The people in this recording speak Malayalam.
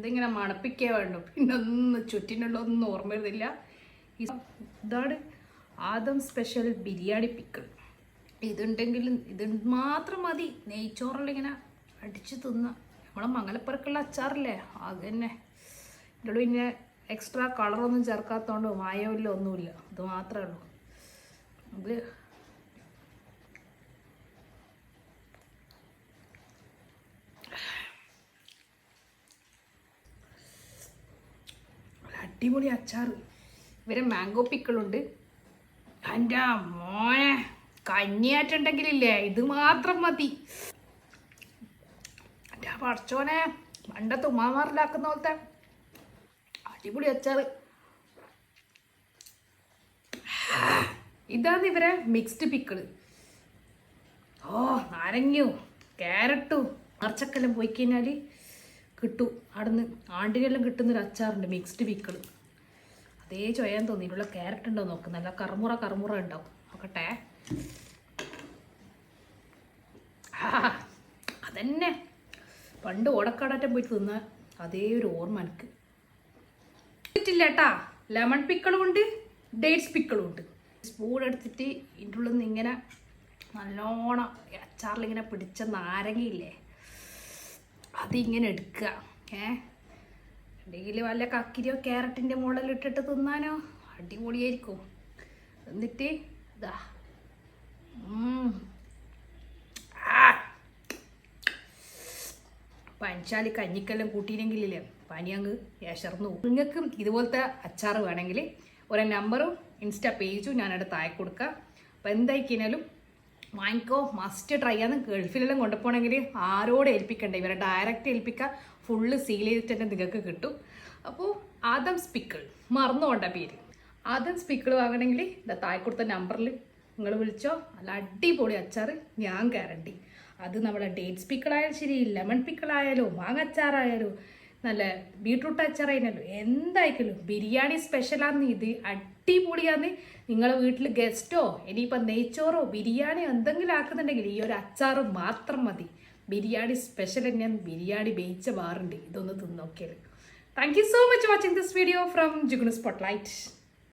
ഇതിങ്ങനെ മണപ്പിക്കേ വേണ്ടു. പിന്നെ ചുറ്റിനുള്ളൊന്നും ഓർമ്മ വരുന്നില്ല. ഇതാണ് ആദം സ്പെഷ്യൽ ബിരിയാണി പിക്കിൾ. ഇതുണ്ടെങ്കിൽ ഇത് മാത്രം മതി നെയ്ച്ചോറിലിങ്ങനെ അടിച്ച് തിന്ന. നമ്മളെ മംഗലപ്പുറക്കുള്ള അച്ചാറില്ലേ അത് തന്നെ. ഇതിലൂടെ പിന്നെ എക്സ്ട്രാ കളറൊന്നും ചേർക്കാത്തതുകൊണ്ട് മായമില്ല ഒന്നുമില്ല. ഇത് മാത്രമേ ഉള്ളൂ. ഇത് അടിപൊളി അച്ചാർ. ഇവരെ മാംഗോ പിക്കിളുണ്ട്. എൻ്റെ മോനെ കഞ്ഞിയായിട്ടുണ്ടെങ്കിലില്ലേ ഇത് മാത്രം മതി. എൻ്റെ പടച്ചോനെ പണ്ടത്തെ ഉമ്മാമാറിലാക്കുന്ന പോലത്തെ അടിപൊളി അച്ചാർ. ഇതാണ് ഇവരെ മിക്സ്ഡ് പിക്കിള്. ഓ നാരങ്ങയും ക്യാരറ്റും മറച്ചക്കെല്ലാം പോയി കഴിഞ്ഞാൽ കിട്ടും. അവിടുന്ന് ആണ്ടിനെല്ലാം കിട്ടുന്നൊരു അച്ചാറുണ്ട് മിക്സ്ഡ് പിക്കിള്. അതേ ചോയാൻ തോന്നി. ഇതിനുള്ള ക്യാരറ്റ് ഉണ്ടോ നോക്ക്. നല്ല കറുമുറ ഉണ്ടാവും. നോക്കട്ടെ. അതന്നെ പണ്ട് ഓടക്കാടാറ്റം പോയിട്ട് തിന്ന അതേ ഒരു ഓർമ്മ എനിക്ക് ഇല്ല കേട്ടാ. ലെമൺ പിക്കിളും ഉണ്ട്, ഡേറ്റ്സ് പിക്കിളും ഉണ്ട്. സ്പൂൺ എടുത്തിട്ട് ഇതിൻ്റെ ഉള്ളിൽ നിന്ന് ഇങ്ങനെ നല്ലോണം അച്ചാറിലിങ്ങനെ പിടിച്ച നാരങ്ങയില്ലേ അതിങ്ങനെ എടുക്കുക. എന്തെങ്കിലും വല്ല കക്കിരിയോ ക്യാരറ്റിൻ്റെ മുകളിലിട്ടിട്ട് തിന്നാനോ അടിപൊളിയായിരിക്കും. എന്നിട്ട് ഇതാ പഞ്ചാലി കഞ്ഞിക്കെല്ലാം കൂട്ടിയില്ലെങ്കിലേ പനി അങ്ങ് ഏശർന്നു പോകും. നിങ്ങൾക്കും ഇതുപോലത്തെ അച്ചാർ വേണമെങ്കിൽ ഒരു നമ്പറും ഇൻസ്റ്റാ പേജും ഞാനവിടെ താഴെ കൊടുക്കാം. അപ്പോൾ എന്തായിക്കഴിഞ്ഞാലും വാങ്ങിക്കോ, മസ്റ്റ് ട്രൈ ആണ്. ഗൾഫിലെല്ലാം കൊണ്ടുപോകണമെങ്കിൽ ആരോട് ഏൽപ്പിക്കണ്ട, ഇവരെ ഡയറക്റ്റ് ഏൽപ്പിക്കുക. ഫുള്ള് സീൽ ചെയ്തിട്ട് തന്നെ നിങ്ങൾക്ക് കിട്ടും. അപ്പോൾ ആദംസ് പിക്കിൾ മറന്നുകൊണ്ട പേര്. ആദംസ് പിക്കിൾ വാങ്ങണമെങ്കിൽ ഇതാ താഴെ കൊടുത്ത നമ്പറിൽ നിങ്ങൾ വിളിച്ചോ. നല്ല അടിപൊളി അച്ചാർ ഞാൻ ഗ്യാരണ്ടി. അത് നമ്മുടെ ഡേറ്റ്സ് പിക്കിളായാലും ശരി, ലെമൺ പിക്കിളായാലും മാങ്ങ അച്ചാറായാലും നല്ല ബീട്രൂട്ട് അച്ചാറായാലും എന്തായിക്കലും ബിരിയാണി സ്പെഷ്യലാന്ന്. ഇത് അടിപൊളിയാന്ന്. നിങ്ങളെ വീട്ടിൽ ഗസ്റ്റോ ഇനിയിപ്പോൾ നെയ്ച്ചോറോ ബിരിയാണിയോ എന്തെങ്കിലും ആക്കുന്നുണ്ടെങ്കിൽ ഈ ഒരു അച്ചാറ് മാത്രം മതി. ബിരിയാണി സ്പെഷ്യൽ തന്നെയാണ്. ബിരിയാണി വേവിച്ച ബാറുണ്ട്. ഇതൊന്ന് തിന്നോക്കിയാൽ. Thank you so much watching this video from Jignu spotlight.